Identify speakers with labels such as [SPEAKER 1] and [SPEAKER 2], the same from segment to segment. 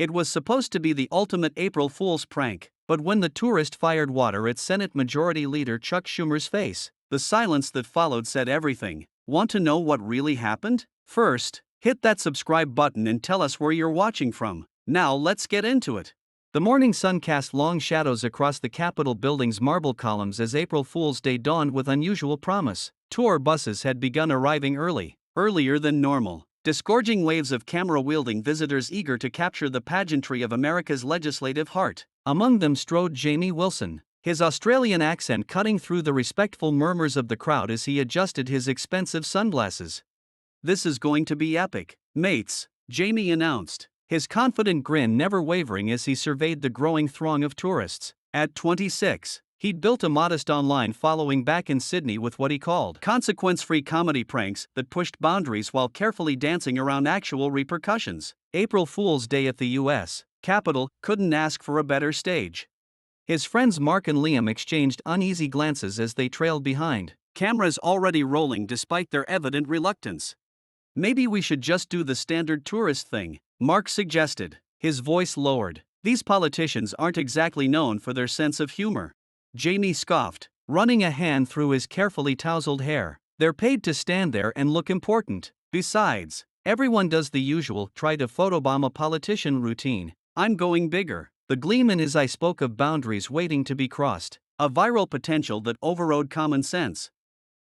[SPEAKER 1] It was supposed to be the ultimate April Fool's prank, but when the tourist fired water at Senate Majority Leader Chuck Schumer's face, the silence that followed said everything. Want to know what really happened? First, hit that subscribe button and tell us where you're watching from. Now let's get into it. The morning sun cast long shadows across the Capitol building's marble columns as April Fool's Day dawned with unusual promise. Tour buses had begun arriving earlier than normal, disgorging waves of camera-wielding visitors eager to capture the pageantry of America's legislative heart. Among them strode Jamie Wilson, his Australian accent cutting through the respectful murmurs of the crowd as he adjusted his expensive sunglasses. "This is going to be epic, mates," Jamie announced, his confident grin never wavering as he surveyed the growing throng of tourists. At 26, he'd built a modest online following back in Sydney with what he called consequence-free comedy pranks that pushed boundaries while carefully dancing around actual repercussions. April Fool's Day at the U.S. Capitol couldn't ask for a better stage. His friends Mark and Liam exchanged uneasy glances as they trailed behind, cameras already rolling despite their evident reluctance. "Maybe we should just do the standard tourist thing," Mark suggested, his voice lowered. "These politicians aren't exactly known for their sense of humor." Jamie scoffed, running a hand through his carefully tousled hair. "They're paid to stand there and look important. Besides, everyone does the usual try to photobomb a politician routine. I'm going bigger." The gleam in his eye spoke of boundaries waiting to be crossed, a viral potential that overrode common sense.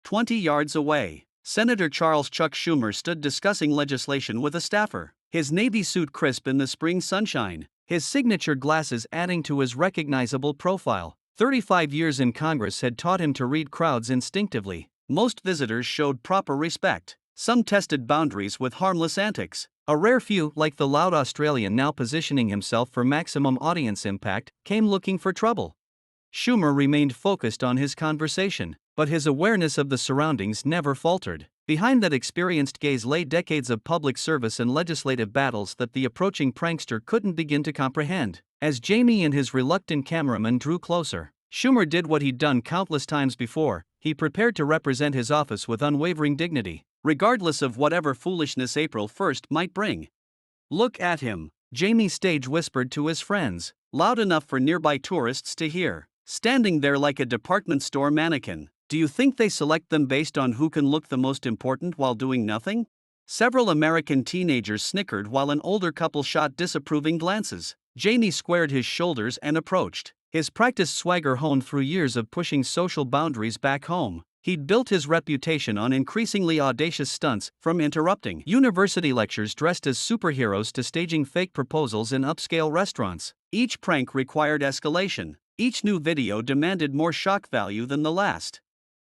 [SPEAKER 1] 20 yards away, Senator Charles Chuck Schumer stood discussing legislation with a staffer, his navy suit crisp in the spring sunshine, his signature glasses adding to his recognizable profile. 35 years in Congress had taught him to read crowds instinctively. Most visitors showed proper respect. Some tested boundaries with harmless antics. A rare few, like the loud Australian now positioning himself for maximum audience impact, came looking for trouble. Schumer remained focused on his conversation, but his awareness of the surroundings never faltered. Behind that experienced gaze lay decades of public service and legislative battles that the approaching prankster couldn't begin to comprehend. As Jamie and his reluctant cameraman drew closer, Schumer did what he'd done countless times before. He prepared to represent his office with unwavering dignity, regardless of whatever foolishness April 1st might bring. "Look at him," Jamie stage whispered to his friends, loud enough for nearby tourists to hear. "Standing there like a department store mannequin. Do you think they select them based on who can look the most important while doing nothing?" Several American teenagers snickered while an older couple shot disapproving glances. Jamie squared his shoulders and approached, his practiced swagger honed through years of pushing social boundaries back home. He'd built his reputation on increasingly audacious stunts, from interrupting university lectures dressed as superheroes to staging fake proposals in upscale restaurants. Each prank required escalation. Each new video demanded more shock value than the last.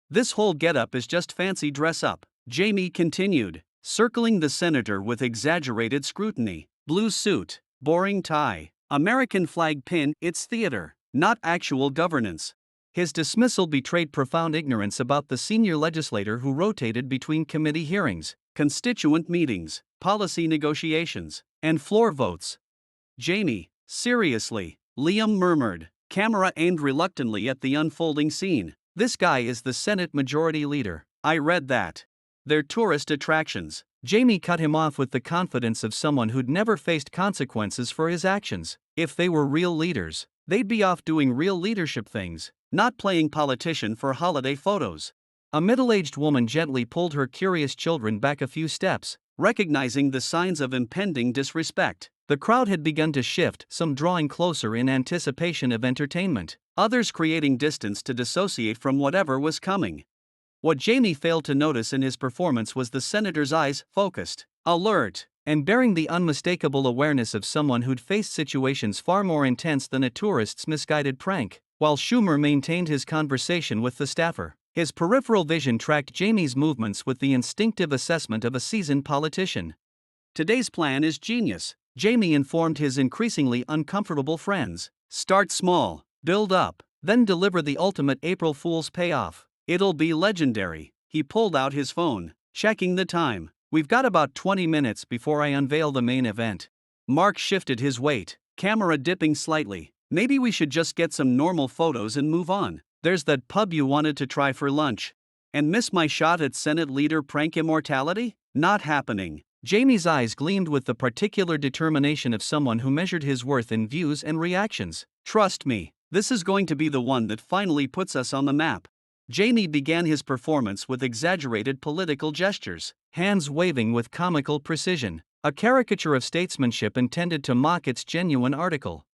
[SPEAKER 1] "This whole getup is just fancy dress-up," Jamie continued, circling the senator with exaggerated scrutiny. "Blue suit, boring tie, American flag pin, it's theater, not actual governance." His dismissal betrayed profound ignorance about the senior legislator who rotated between committee hearings, constituent meetings, policy negotiations, and floor votes. "Jamie, seriously," Liam murmured, camera aimed reluctantly at the unfolding scene. "This guy is the Senate Majority Leader. I read that. They're tourist attractions." Jamie cut him off with the confidence of someone who'd never faced consequences for his actions. If they were real leaders, they'd be off doing real leadership things, not playing politician for holiday photos. A middle-aged woman gently pulled her curious children back a few steps, recognizing the signs of impending disrespect. The crowd had begun to shift, some drawing closer in anticipation of entertainment, others creating distance to dissociate from whatever was coming. What Jamie failed to notice in his performance was the senator's eyes, focused, alert, and bearing the unmistakable awareness of someone who'd faced situations far more intense than a tourist's misguided prank. While Schumer maintained his conversation with the staffer, his peripheral vision tracked Jamie's movements with the instinctive assessment of a seasoned politician. "Today's plan is genius," Jamie informed his increasingly uncomfortable friends. "Start small, build up, then deliver the ultimate April Fool's payoff. It'll be legendary." He pulled out his phone, checking the time. "We've got about 20 minutes before I unveil the main event." Mark shifted his weight, camera dipping slightly. "Maybe we should just get some normal photos and move on. There's that pub you wanted to try for lunch. And miss my shot at Senate leader prank immortality? Not happening." Jamie's eyes gleamed with the particular determination of someone who measured his worth in views and reactions. Trust me, this is going to be the one that finally puts us on the map. Jamie began his performance with exaggerated political gestures, hands waving with comical precision, a caricature of statesmanship intended to mock its genuine article.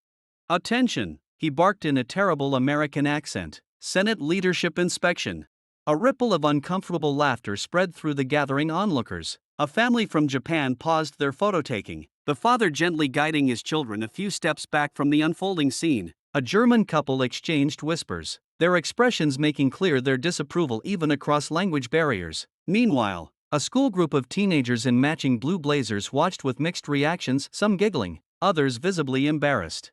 [SPEAKER 1] "Attention," he barked in a terrible American accent. "Senate leadership inspection." A ripple of uncomfortable laughter spread through the gathering onlookers. A family from Japan paused their photo-taking, the father gently guiding his children a few steps back from the unfolding scene. A German couple exchanged whispers, their expressions making clear their disapproval even across language barriers. Meanwhile, a school group of teenagers in matching blue blazers watched with mixed reactions, some giggling, others visibly embarrassed.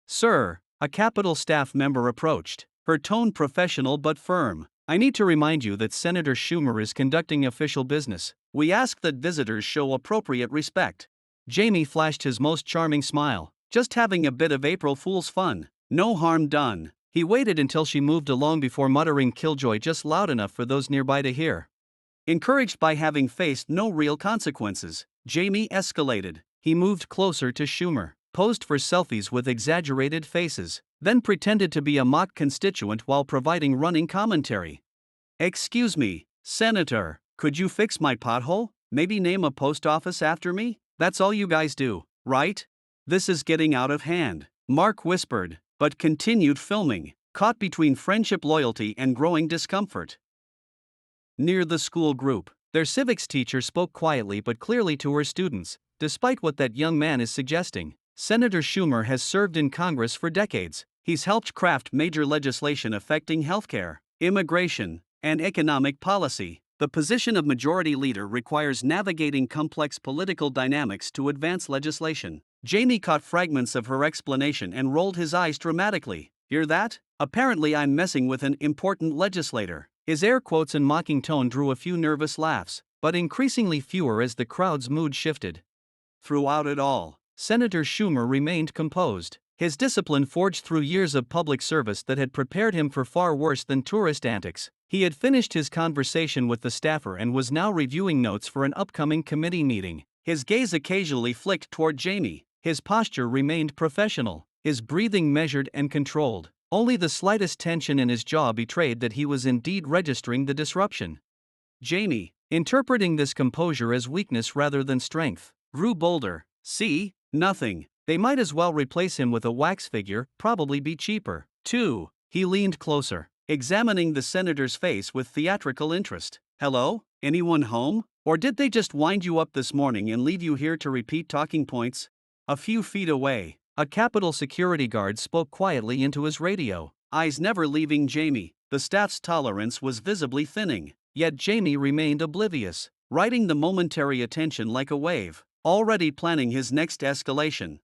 [SPEAKER 1] "Sir," a Capitol staff member approached, her tone professional but firm. "I need to remind you that Senator Schumer is conducting official business. We ask that visitors show appropriate respect." Jamie flashed his most charming smile. Just having a bit of April Fool's fun. No harm done. He waited until she moved along before muttering killjoy just loud enough for those nearby to hear. Encouraged by having faced no real consequences, Jamie escalated. He moved closer to Schumer, posed for selfies with exaggerated faces, then pretended to be a mock constituent while providing running commentary. "Excuse me, Senator, could you fix my pothole? Maybe name a post office after me? That's all you guys do, right? This is getting out of hand," Mark whispered, but continued filming, caught between friendship loyalty and growing discomfort. Near the school group, their civics teacher spoke quietly but clearly to her students. "Despite what that young man is suggesting, Senator Schumer has served in Congress for decades. He's helped craft major legislation affecting healthcare, immigration, and economic policy. The position of majority leader requires navigating complex political dynamics to advance legislation." Jamie caught fragments of her explanation and rolled his eyes dramatically. "Hear that? Apparently I'm messing with an important legislator." His air quotes and mocking tone drew a few nervous laughs, but increasingly fewer as the crowd's mood shifted. Throughout it all, Senator Schumer remained composed. His discipline forged through years of public service that had prepared him for far worse than tourist antics. He had finished his conversation with the staffer and was now reviewing notes for an upcoming committee meeting. His gaze occasionally flicked toward Jamie. His posture remained professional, his breathing measured and controlled. Only the slightest tension in his jaw betrayed that he was indeed registering the disruption. Jamie, interpreting this composure as weakness rather than strength, grew bolder. "See? Nothing. They might as well replace him with a wax figure, probably be cheaper." 2. He leaned closer, examining the senator's face with theatrical interest. "Hello? Anyone home? Or did they just wind you up this morning and leave you here to repeat talking points?" A few feet away, a Capitol security guard spoke quietly into his radio, eyes never leaving Jamie. The staff's tolerance was visibly thinning, yet Jamie remained oblivious, riding the momentary attention like a wave, already planning his next escalation.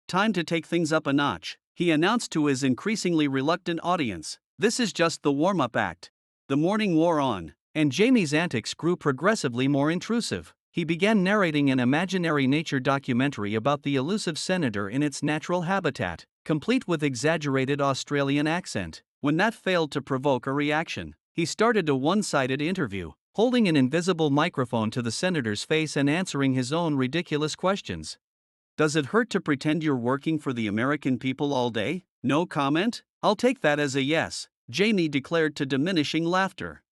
[SPEAKER 1] "Time to take things up a notch," he announced to his increasingly reluctant audience. "This is just the warm-up act." The morning wore on, and Jamie's antics grew progressively more intrusive. He began narrating an imaginary nature documentary about the elusive senator in its natural habitat, complete with exaggerated Australian accent. When that failed to provoke a reaction, he started a one-sided interview, holding an invisible microphone to the senator's face and answering his own ridiculous questions. "Does it hurt to pretend you're working for the American people all day? No comment? I'll take that as a yes," Jamie declared to diminishing laughter.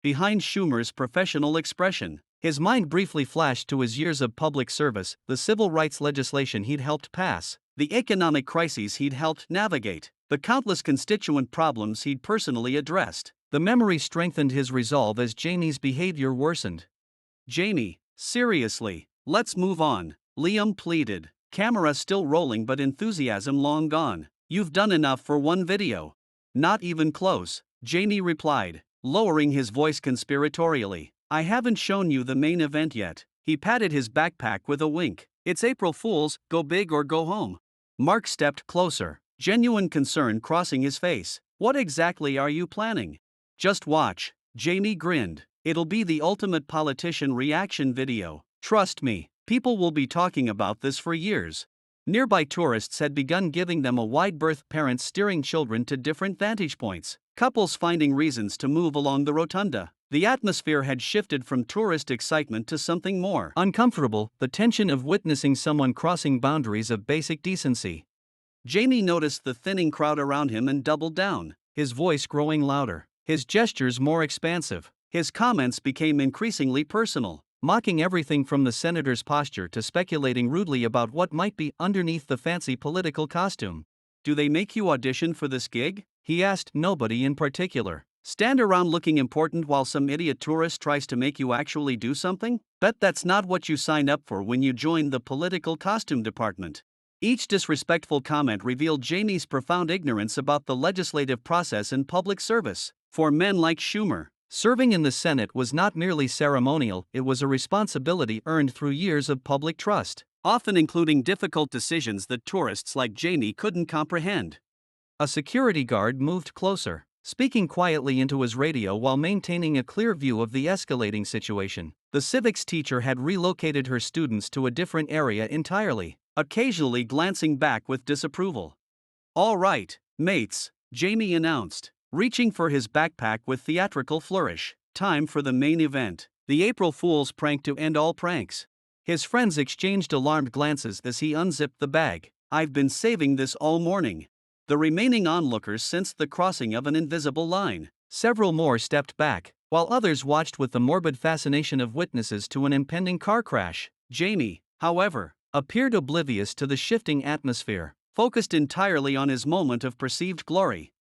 [SPEAKER 1] Behind Schumer's professional expression, his mind briefly flashed to his years of public service, the civil rights legislation he'd helped pass, the economic crises he'd helped navigate, the countless constituent problems he'd personally addressed. The memory strengthened his resolve as Jamie's behavior worsened. "Jamie, seriously, let's move on," Liam pleaded, camera still rolling but enthusiasm long gone. "You've done enough for one video." "Not even close," Jamie replied, lowering his voice conspiratorially. "I haven't shown you the main event yet." He patted his backpack with a wink. "It's April Fool's, go big or go home." Mark stepped closer, genuine concern crossing his face. "What exactly are you planning?" "Just watch," Jamie grinned. "It'll be the ultimate politician reaction video. Trust me, people will be talking about this for years." Nearby tourists had begun giving them a wide berth, parents steering children to different vantage points, couples finding reasons to move along the rotunda. The atmosphere had shifted from tourist excitement to something more uncomfortable, the tension of witnessing someone crossing boundaries of basic decency. Jamie noticed the thinning crowd around him and doubled down, his voice growing louder, his gestures more expansive. His comments became increasingly personal, mocking everything from the senator's posture to speculating rudely about what might be underneath the fancy political costume. "Do they make you audition for this gig?" he asked. "Nobody in particular. Stand around looking important while some idiot tourist tries to make you actually do something? Bet that's not what you signed up for when you joined the political costume department." Each disrespectful comment revealed Jamie's profound ignorance about the legislative process and public service. For men like Schumer, serving in the Senate was not merely ceremonial, it was a responsibility earned through years of public trust, often including difficult decisions that tourists like Jamie couldn't comprehend. A security guard moved closer, speaking quietly into his radio while maintaining a clear view of the escalating situation. The civics teacher had relocated her students to a different area entirely, occasionally glancing back with disapproval. "All right, mates," Jamie announced, reaching for his backpack with theatrical flourish. "Time for the main event, the April Fool's prank to end all pranks." His friends exchanged alarmed glances as he unzipped the bag. "I've been saving this all morning." The remaining onlookers sensed the crossing of an invisible line. Several more stepped back, while others watched with the morbid fascination of witnesses to an impending car crash. Jamie, however, appeared oblivious to the shifting atmosphere, focused entirely on his moment of perceived glory.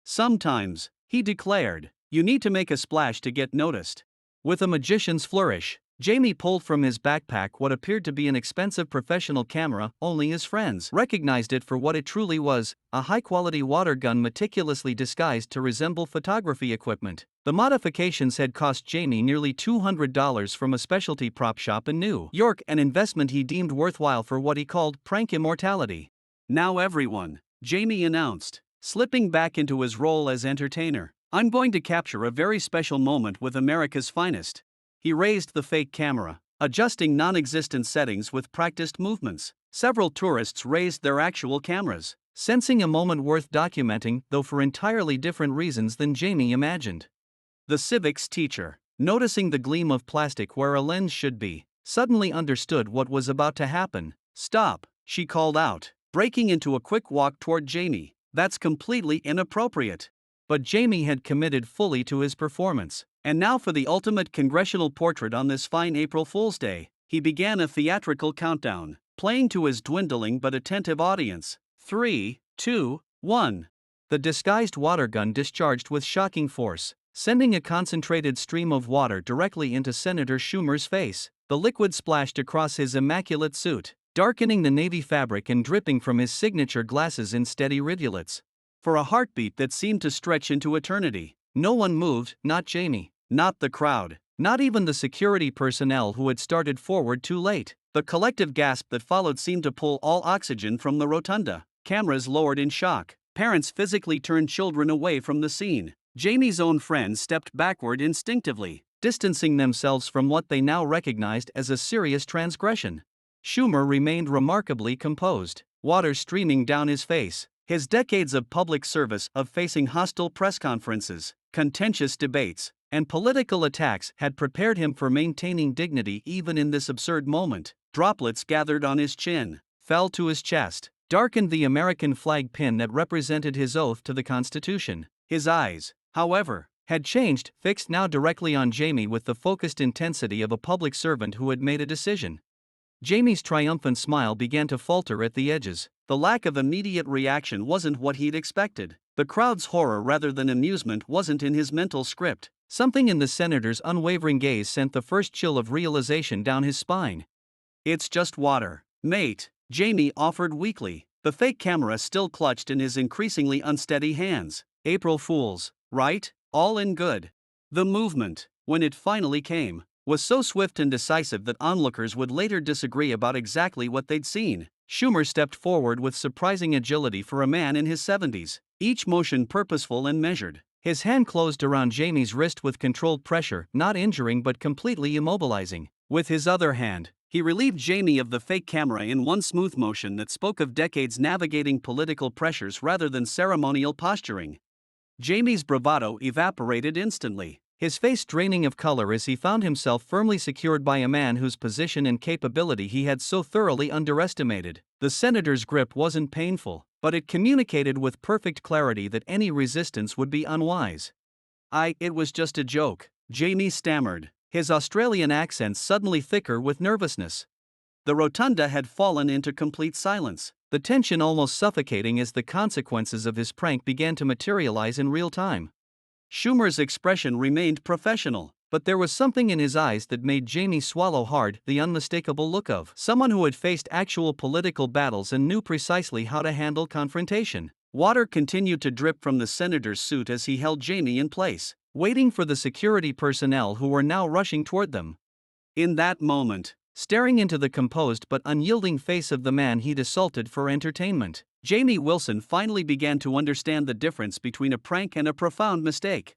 [SPEAKER 1] "Sometimes," he declared, "you need to make a splash to get noticed." With a magician's flourish, Jamie pulled from his backpack what appeared to be an expensive professional camera. Only his friends recognized it for what it truly was, a high-quality water gun meticulously disguised to resemble photography equipment. The modifications had cost Jamie nearly $200 from a specialty prop shop in New York, an investment he deemed worthwhile for what he called prank immortality. "Now everyone," Jamie announced, slipping back into his role as entertainer, "I'm going to capture a very special moment with America's finest." He raised the fake camera, adjusting non-existent settings with practiced movements. Several tourists raised their actual cameras, sensing a moment worth documenting, though for entirely different reasons than Jamie imagined. The civics teacher, noticing the gleam of plastic where a lens should be, suddenly understood what was about to happen. "Stop," she called out, breaking into a quick walk toward Jamie. "That's completely inappropriate." But Jamie had committed fully to his performance. And now for the ultimate congressional portrait on this fine April Fool's Day. He began a theatrical countdown, playing to his dwindling but attentive audience. 3, 2, 1. The disguised water gun discharged with shocking force, sending a concentrated stream of water directly into Senator Schumer's face. The liquid splashed across his immaculate suit, darkening the navy fabric and dripping from his signature glasses in steady rivulets. For a heartbeat that seemed to stretch into eternity, no one moved, not Jamie, not the crowd, not even the security personnel who had started forward too late. The collective gasp that followed seemed to pull all oxygen from the rotunda. Cameras lowered in shock. Parents physically turned children away from the scene. Jamie's own friends stepped backward instinctively, distancing themselves from what they now recognized as a serious transgression. Schumer remained remarkably composed, water streaming down his face. His decades of public service, of facing hostile press conferences, contentious debates, and political attacks had prepared him for maintaining dignity even in this absurd moment. Droplets gathered on his chin, fell to his chest, darkened the American flag pin that represented his oath to the Constitution. His eyes, however, had changed, fixed now directly on Jamie with the focused intensity of a public servant who had made a decision. Jamie's triumphant smile began to falter at the edges. The lack of immediate reaction wasn't what he'd expected. The crowd's horror rather than amusement wasn't in his mental script. Something in the senator's unwavering gaze sent the first chill of realization down his spine. "It's just water, mate," Jamie offered weakly, the fake camera still clutched in his increasingly unsteady hands. April Fools, right? All in good. The movement, when it finally came, was so swift and decisive that onlookers would later disagree about exactly what they'd seen. Schumer stepped forward with surprising agility for a man in his 70s, each motion purposeful and measured. His hand closed around Jamie's wrist with controlled pressure, not injuring but completely immobilizing. With his other hand, he relieved Jamie of the fake camera in one smooth motion that spoke of decades navigating political pressures rather than ceremonial posturing. Jamie's bravado evaporated instantly. his face draining of color as he found himself firmly secured by a man whose position and capability he had so thoroughly underestimated. The senator's grip wasn't painful, but it communicated with perfect clarity that any resistance would be unwise. It was just a joke, Jamie stammered, his Australian accent suddenly thicker with nervousness. The rotunda had fallen into complete silence, the tension almost suffocating as the consequences of his prank began to materialize in real time. Schumer's expression remained professional, but there was something in his eyes that made Jamie swallow hard, the unmistakable look of someone who had faced actual political battles and knew precisely how to handle confrontation. Water continued to drip from the senator's suit as he held Jamie in place, waiting for the security personnel who were now rushing toward them. In that moment, staring into the composed but unyielding face of the man he'd assaulted for entertainment, Jamie Wilson finally began to understand the difference between a prank and a profound mistake.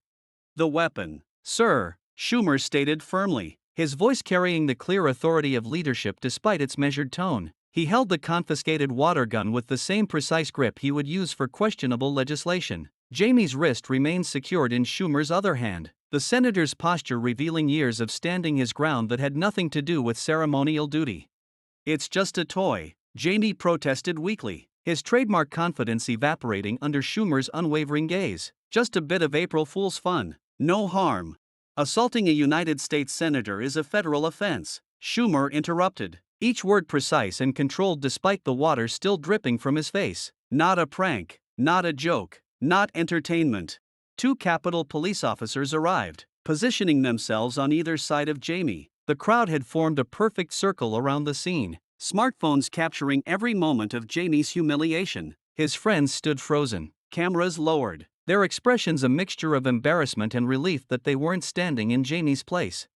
[SPEAKER 1] "The weapon, sir," Schumer stated firmly, his voice carrying the clear authority of leadership despite its measured tone. He held the confiscated water gun with the same precise grip he would use for questionable legislation. Jamie's wrist remained secured in Schumer's other hand, the senator's posture revealing years of standing his ground that had nothing to do with ceremonial duty. "It's just a toy," Jamie protested weakly, his trademark confidence evaporating under Schumer's unwavering gaze. "Just a bit of April Fool's fun. No harm." "Assaulting a United States senator is a federal offense," Schumer interrupted, each word precise and controlled despite the water still dripping from his face. "Not a prank, not a joke, not entertainment." Two Capitol police officers arrived, positioning themselves on either side of Jamie. The crowd had formed a perfect circle around the scene, smartphones capturing every moment of Jamie's humiliation. His friends stood frozen, cameras lowered, their expressions a mixture of embarrassment and relief that they weren't standing in Jamie's place.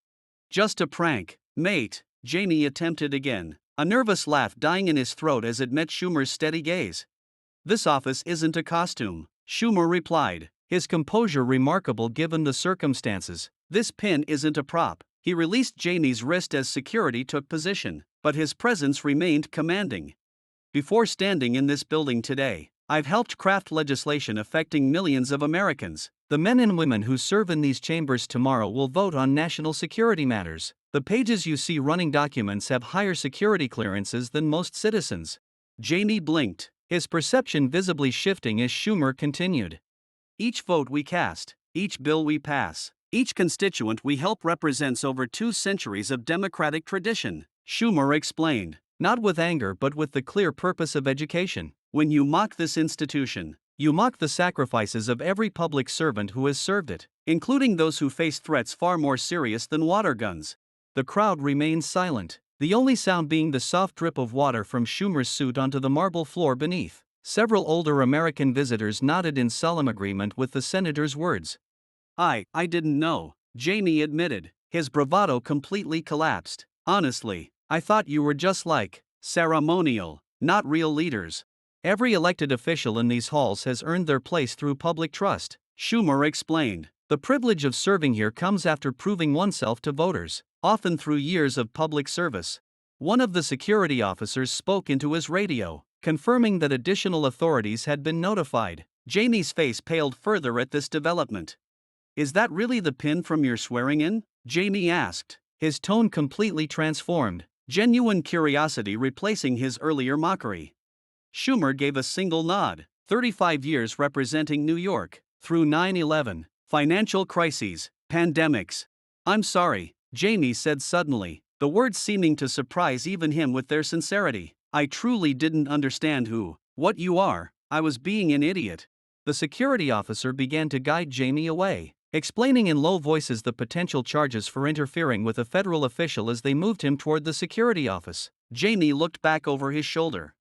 [SPEAKER 1] "Just a prank, mate," Jamie attempted again, a nervous laugh dying in his throat as it met Schumer's steady gaze. "This office isn't a costume," Schumer replied, his composure remarkable given the circumstances. "This pin isn't a prop." He released Jamie's wrist as security took position, but his presence remained commanding. "Before standing in this building today, I've helped craft legislation affecting millions of Americans. The men and women who serve in these chambers tomorrow will vote on national security matters. The pages you see running documents have higher security clearances than most citizens." Jamie blinked, his perception visibly shifting as Schumer continued. "Each vote we cast, each bill we pass, each constituent we help represents over 2 centuries of democratic tradition," Schumer explained, not with anger but with the clear purpose of education. "When you mock this institution, you mock the sacrifices of every public servant who has served it, including those who face threats far more serious than water guns." The crowd remained silent, the only sound being the soft drip of water from Schumer's suit onto the marble floor beneath. Several older American visitors nodded in solemn agreement with the senator's words. I didn't know," Jamie admitted, his bravado completely collapsed. "Honestly, I thought you were just like ceremonial, not real leaders." "Every elected official in these halls has earned their place through public trust," Schumer explained. "The privilege of serving here comes after proving oneself to voters, often through years of public service." One of the security officers spoke into his radio, confirming that additional authorities had been notified. Jamie's face paled further at this development. "Is that really the pin from your swearing-in?" Jamie asked, his tone completely transformed, genuine curiosity replacing his earlier mockery. Schumer gave a single nod. 35 years representing New York, through 9/11, financial crises, pandemics. "I'm sorry," Jamie said suddenly, the words seeming to surprise even him with their sincerity. "I truly didn't understand what you are. I was being an idiot." The security officer began to guide Jamie away, explaining in low voices the potential charges for interfering with a federal official as they moved him toward the security office. Jamie looked back over his shoulder.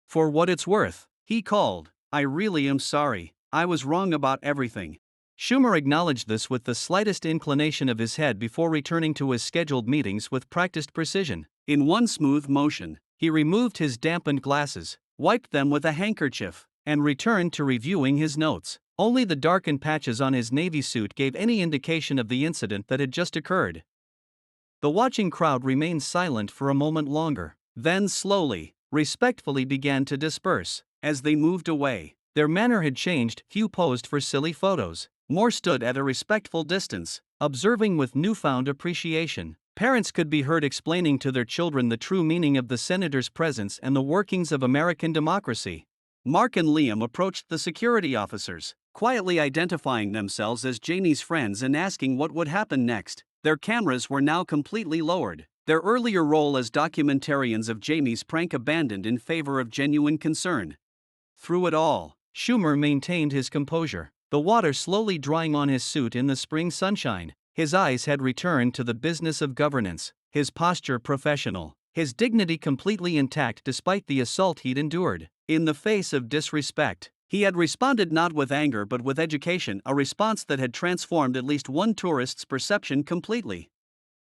[SPEAKER 1] "For what it's worth," he called, "I really am sorry. I was wrong about everything." Schumer acknowledged this with the slightest inclination of his head before returning to his scheduled meetings with practiced precision. In one smooth motion, he removed his dampened glasses, wiped them with a handkerchief, and returned to reviewing his notes. Only the darkened patches on his navy suit gave any indication of the incident that had just occurred. The watching crowd remained silent for a moment longer, then slowly, respectfully began to disperse. As they moved away, their manner had changed. Few posed for silly photos. More stood at a respectful distance, observing with newfound appreciation. Parents could be heard explaining to their children the true meaning of the senator's presence and the workings of American democracy. Mark and Liam approached the security officers, quietly identifying themselves as Jamie's friends and asking what would happen next. Their cameras were now completely lowered, their earlier role as documentarians of Jamie's prank abandoned in favor of genuine concern. Through it all, Schumer maintained his composure, the water slowly drying on his suit in the spring sunshine. His eyes had returned to the business of governance, his posture professional, his dignity completely intact despite the assault he'd endured. In the face of disrespect, he had responded not with anger but with education, a response that had transformed at least one tourist's perception completely.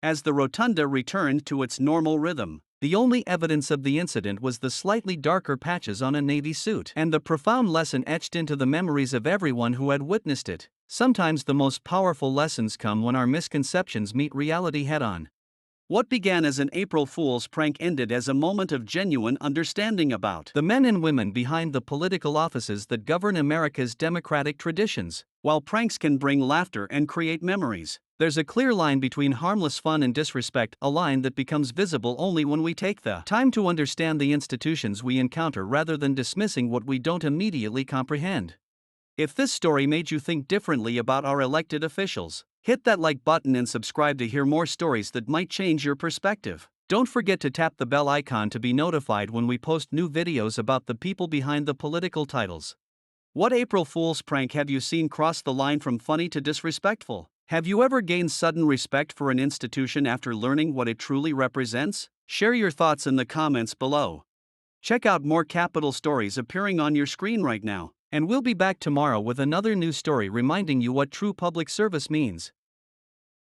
[SPEAKER 1] As the rotunda returned to its normal rhythm, the only evidence of the incident was the slightly darker patches on a navy suit and the profound lesson etched into the memories of everyone who had witnessed it. Sometimes the most powerful lessons come when our misconceptions meet reality head-on. What began as an April Fool's prank ended as a moment of genuine understanding about the men and women behind the political offices that govern America's democratic traditions. While pranks can bring laughter and create memories, there's a clear line between harmless fun and disrespect, a line that becomes visible only when we take the time to understand the institutions we encounter rather than dismissing what we don't immediately comprehend. If this story made you think differently about our elected officials, hit that like button and subscribe to hear more stories that might change your perspective. Don't forget to tap the bell icon to be notified when we post new videos about the people behind the political titles. What April Fool's prank have you seen cross the line from funny to disrespectful? Have you ever gained sudden respect for an institution after learning what it truly represents? Share your thoughts in the comments below. Check out more Capital stories appearing on your screen right now, and we'll be back tomorrow with another new story reminding you what true public service means.